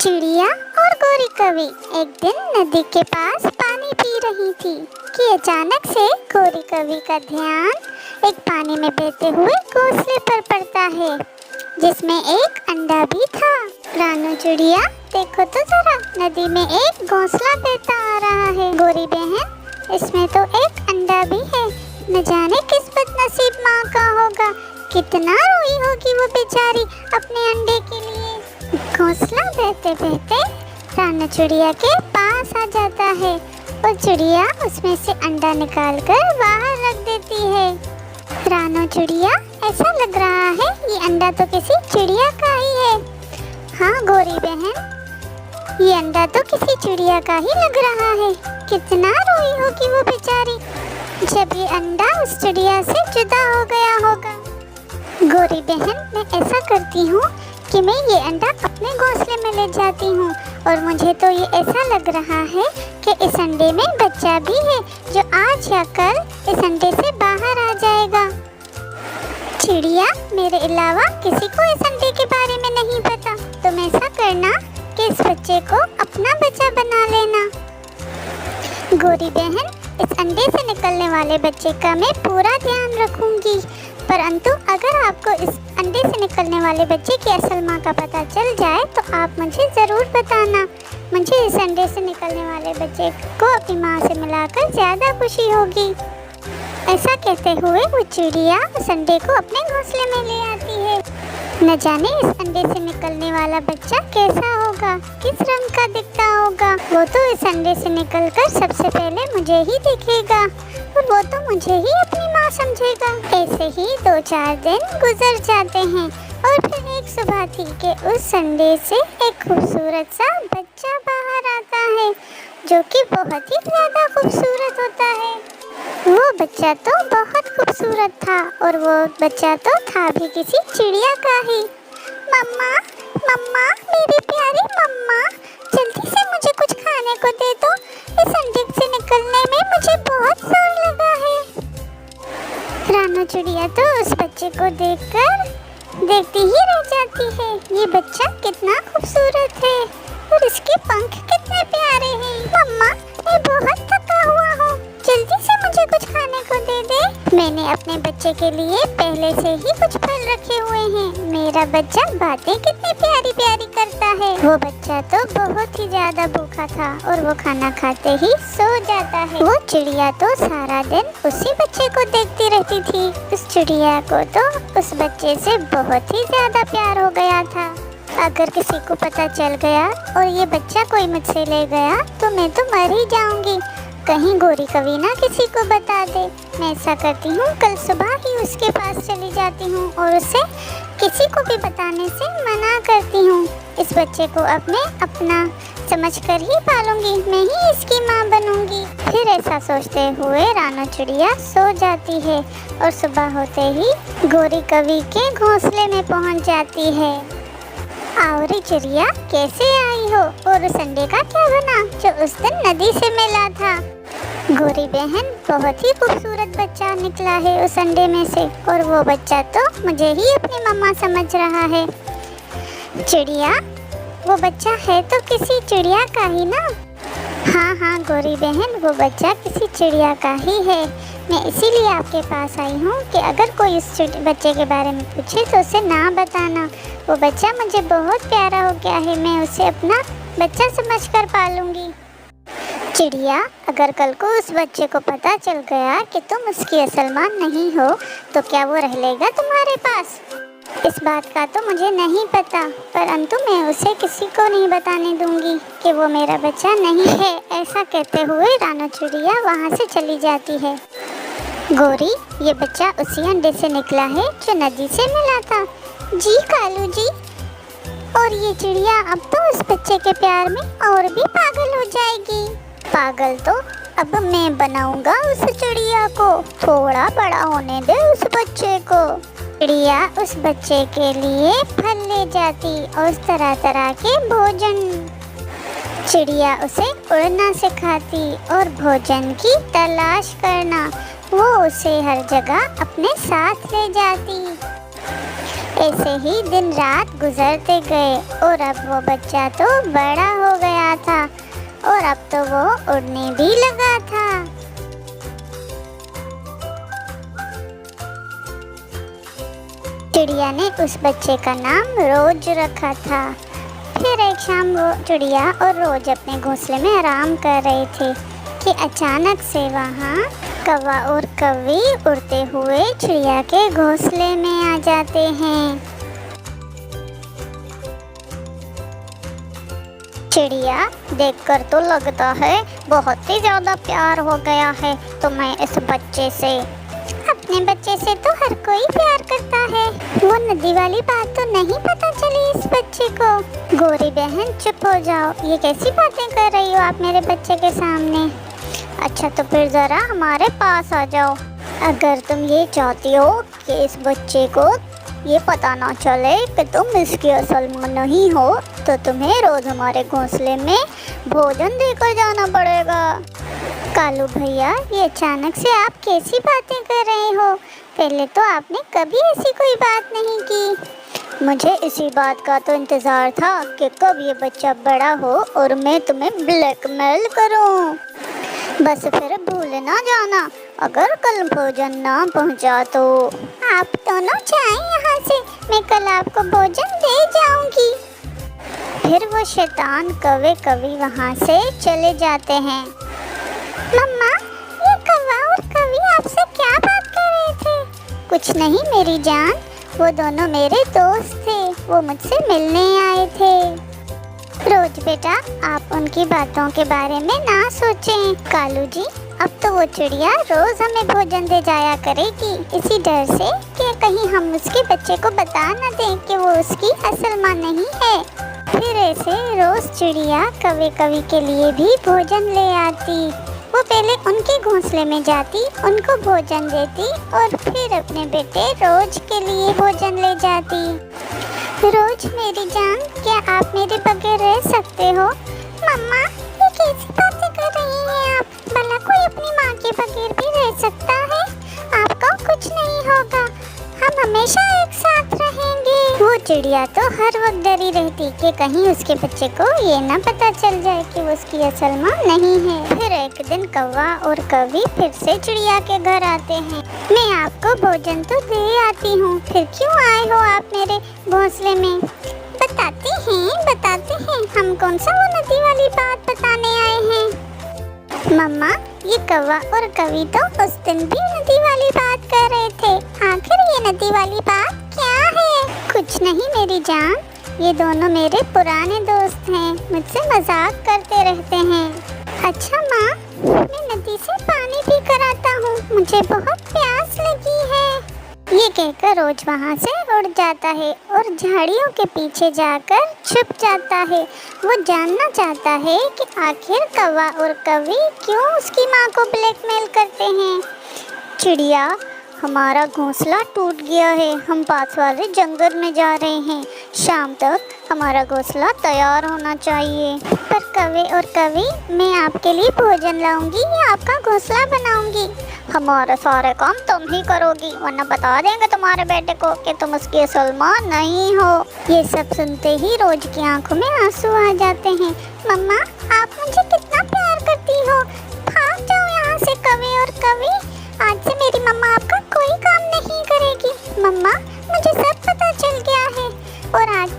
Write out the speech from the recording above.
चिड़िया और गोरी कवि एक दिन नदी के पास पानी पी रही थी कि अचानक से गोरी कवि का ध्यान एक पानी में बहते हुए घोंसले पर पड़ता है जिसमें एक अंडा भी था। रानू चिड़िया, देखो तो जरा, नदी में एक घोंसला बहता आ रहा है। गोरी बहन, इसमें तो एक अंडा भी है। न जाने किस बदनसीब माँ का होगा, कितना रोई होगी वो बेचारी अपने अंडे के लिए। घोंसला बहते बहते रानू चिड़िया के पास आ जाता है और चिड़िया उसमें से अंडा निकालकर बाहर रख देती है। रानू चिड़िया, ऐसा लग रहा है ये अंडा तो किसी चिड़िया का ही है। हाँ गोरी बहन, ये अंडा तो किसी चिड़िया का ही लग रहा है। कितना रोई होगी वो बेचारी जब ये अंडा उस चिड़िया से जुदा हो गया होगा। गोरी बहन, मैं ऐसा करती हूँ कि मैं ये अंडा अपने घोंसले में ले जाती हूँ और मुझे तो ये ऐसा लग रहा है कि इस अंडे में बच्चा भी है जो आज या कल इस अंडे से बाहर आ जाएगा। चिड़िया, मेरे अलावा किसी को इस अंडे के बारे में नहीं पता। तुम ऐसा करना कि इस बच्चे को अपना बच्चा बना लेना। गोरी बहन, इस अंडे से निकलने वाले बच्चे का मैं पूरा ध्यान रखूंगी, परंतु अगर आपको इस अंडे से निकलने वाले बच्चे की असल माँ का पता चल जाए तो आप मुझे ज़रूर बताना। मुझे इस अंडे से निकलने वाले बच्चे को अपनी माँ से मिलाकर ज़्यादा खुशी होगी। ऐसा कहते हुए वो चिड़िया उस अंडे को अपने घोंसले में ले आती है। न जाने इस अंडे से निकलने वाला बच्चा कैसा होगा, किस रंग का दिखता होगा। वो तो इस अंडे से निकलकर सबसे पहले मुझे ही दिखेगा और वो तो मुझे ही अपनी माँ समझेगा। ऐसे ही 2-4 दिन गुजर जाते हैं और फिर एक सुबह थी कि उस अंडे से एक खूबसूरत सा बच्चा बाहर आता है जो कि बहुत ही ज़्यादा खूबसूरत होता है। वो बच्चा तो बहुत खूबसूरत था और वो बच्चा तो था भी किसी चिड़िया का ही। मम्मा, मम्मा, मेरी प्यारी मम्मा, जल्दी से मुझे कुछ खाने को दे दो। इस अंडे से निकलने में मुझे बहुत जोर लगा है। रानू चिड़िया तो उस बच्चे को देखती ही रह जाती है। ये बच्चा कितना खूबसूरत है और इसके पंख कितने प्यारे हैं। मम्मा, मैं बहुत थका हुआ हूँ, जल्दी से मुझे कुछ खाने को दे दे। मैंने अपने बच्चे के लिए पहले से ही कुछ फल रखे हुए हैं। मेरा बच्चा बातें कितनी प्यारी प्यारी करता है। वो बच्चा तो बहुत ही ज्यादा भूखा था और वो खाना खाते ही सो जाता है। वो चिड़िया तो सारा दिन उसी बच्चे को देखती रहती थी। उस चिड़िया को तो उस बच्चे से बहुत ही ज्यादा प्यार हो गया था। अगर किसी को पता चल गया और ये बच्चा कोई मुझसे ले गया तो मैं तो मर ही जाऊंगी। कहीं गोरी कवि ना किसी को बता दे। मैं ऐसा करती हूँ, कल सुबह ही उसके पास चली जाती हूँ और उसे किसी को भी बताने से मना करती हूँ। इस बच्चे को अपना समझकर ही पालूंगी, मैं ही इसकी माँ बनूंगी। फिर ऐसा सोचते हुए रानू चिड़िया सो जाती है और सुबह होते ही गोरी कवि के घोंसले में पहुँच जाती है। आवरी चिड़िया, कैसे आई हो और उस अंडे का क्या बना जो उस दिन नदी से मिला था? गोरी बहन, बहुत ही खूबसूरत बच्चा निकला है उस अंडे में से और वो बच्चा तो मुझे ही अपनी मम्मा समझ रहा है। चिड़िया, वो बच्चा है तो किसी चिड़िया का ही ना? हाँ हाँ गोरी बहन, वो बच्चा किसी चिड़िया का ही है। मैं इसीलिए आपके पास आई हूँ कि अगर कोई इस बच्चे के बारे में पूछे तो उसे ना बताना। वो बच्चा मुझे बहुत प्यारा हो गया है, मैं उसे अपना बच्चा समझकर पालूंगी। चिड़िया, अगर कल को उस बच्चे को पता चल गया कि तुम उसकी असल माँ नहीं हो तो क्या वो रह लेगा तुम्हारे पास? इस बात का तो मुझे नहीं पता, परंतु मैं उसे किसी को नहीं बताने दूंगी कि वो मेरा बच्चा नहीं है। ऐसा कहते हुए रानू चिड़िया वहाँ से चली जाती है। गोरी, ये बच्चा उसी अंडे से निकला है जो नदी से मिला था। जी कालू जी। और ये चिड़िया अब तो उस बच्चे के प्यार में और भी पागल हो जाएगी। पागल तो अब मैं बनाऊंगा उस चिड़िया को। थोड़ा बड़ा होने दे उस बच्चे को। चिड़िया उस बच्चे के लिए फल ले जाती और तरह तरह के भोजन। चिड़िया उसे उड़ना सिखाती और भोजन की तलाश करना। वो उसे हर जगह अपने साथ ले जाती। ऐसे ही दिन रात गुजरते गए और अब वो बच्चा तो बड़ा हो गया था और अब तो वो उड़ने भी लगा था। चिड़िया ने उस बच्चे का नाम रोज रखा था। फिर एक शाम वो चिड़िया और रोज अपने घोंसले में आराम कर रहे थे कि अचानक से वहाँ कौवा और कौवी उड़ते हुए चिड़िया के घोंसले में आ जाते हैं। चिड़िया देखकर तो लगता है बहुत ही ज़्यादा प्यार हो गया है तुम्हें इस बच्चे से। अपने बच्चे से तो हर कोई प्यार करता है। वो नदी वाली बात तो नहीं पता चली इस बच्चे को। गोरी बहन चुप हो जाओ, ये कैसी बातें कर रही हो आप मेरे बच्चे के सामने। अच्छा तो फिर ज़रा हमारे पास आ जाओ। अगर तुम ये चाहती हो कि इस बच्चे को ये पता ना चले कि तुम इसकी असल माँ नहीं हो तो तुम्हें रोज़ हमारे घोंसले में भोजन देकर जाना पड़ेगा। कालू भैया, ये अचानक से आप कैसी बातें कर रहे हो? पहले तो आपने कभी ऐसी कोई बात नहीं की। मुझे इसी बात का तो इंतज़ार था कि कब ये बच्चा बड़ा हो और मैं तुम्हें ब्लैकमेल करूं। बस फिर भूल ना जाना अगर कल भोजन ना पहुंचा तो। आप दोनों जाएं यहाँ से, मैं कल आपको भोजन दे जाऊंगी। फिर वो शैतान कौवे कौवी वहाँ से चले जाते हैं। मम्मा, ये कौवा और कौवी आपसे क्या बात कर रहे थे? कुछ नहीं मेरी जान, वो दोनों मेरे दोस्त थे, वो मुझसे मिलने आए थे। रोज बेटा, आप उनकी बातों के बारे में ना सोचें। कालू जी, अब तो वो चिड़िया रोज हमें भोजन दे जाया करेगी, इसी डर से कि कहीं हम उसके बच्चे को बता न दें कि वो उसकी असल माँ नहीं है। फिर ऐसे रोज चिड़िया कौवे कौवी के लिए भी भोजन ले आती। वो पहले उनके घोंसले में जाती, उनको भोजन देती और फिर अपने बेटे रोज के लिए भोजन ले जाती। रोज मेरी जान, क्या आप मेरे बगैर रह सकते हो? मम्मा, ये कैसी बातें कर रही हैं आप? भला कोई अपनी माँ के बगैर भी रह सकता है? आपको कुछ नहीं होगा, हम हमेशा एक साथ रहेंगे। वो चिड़िया तो हर वक्त डरी रहती कि कहीं उसके बच्चे को ये ना पता चल जाए कि वो उसकी असल माँ नहीं है। फिर एक दिन कौवा और कौवी फिर से चिड़िया के घर आते हैं। मैं आपको भोजन तो दे आती हूँ, फिर क्यों आए हो आप मेरे घोंसले में? बताते हैं, हम कौन सा वो नदी वाली बात बताने आए हैं। मम्मा, ये कौवा और कौवी तो उस दिन भी नदी वाली बात कर रहे थे। आखिर ये नदी वाली बात क्या है? कुछ नहीं मेरी जान, ये दोनों मेरे पुराने दोस्त हैं, मुझसे मजाक करते रहते हैं। अच्छा माँ, मैं नदी से पानी पी कर आता हूँ, मुझे बहुत प्यास लगी है। ये कहकर रोज वहाँ से उड़ जाता है और झाड़ियों के पीछे जाकर छुप जाता है। वो जानना चाहता है कि आखिर कौवा और कौवी क्यों उसकी माँ को ब्लैकमेल करते हैं। चिड़िया, हमारा घोंसला टूट गया है, हम पास वाले जंगल में जा रहे हैं, शाम तक हमारा घोंसला तैयार होना चाहिए। पर कौवे और कौवी, मैं आपके लिए भोजन लाऊंगी या आपका घोंसला बनाऊंगी? हमारे सारे काम तुम ही करोगी, वरना बता देंगे तुम्हारे बेटे को कि तुम उसकी असल माँ नहीं हो। ये सब सुनते ही रोज की आंखों में आंसू आ जाते हैं। मम्मा, आप मुझे कितना प्यार करती हो, भाग जाओ यहाँ से कौवे और कौवी, आज से मेरी मम्मा आपका कोई काम नहीं करेगी। मम्मा, मुझे सब पता चल गया है और आज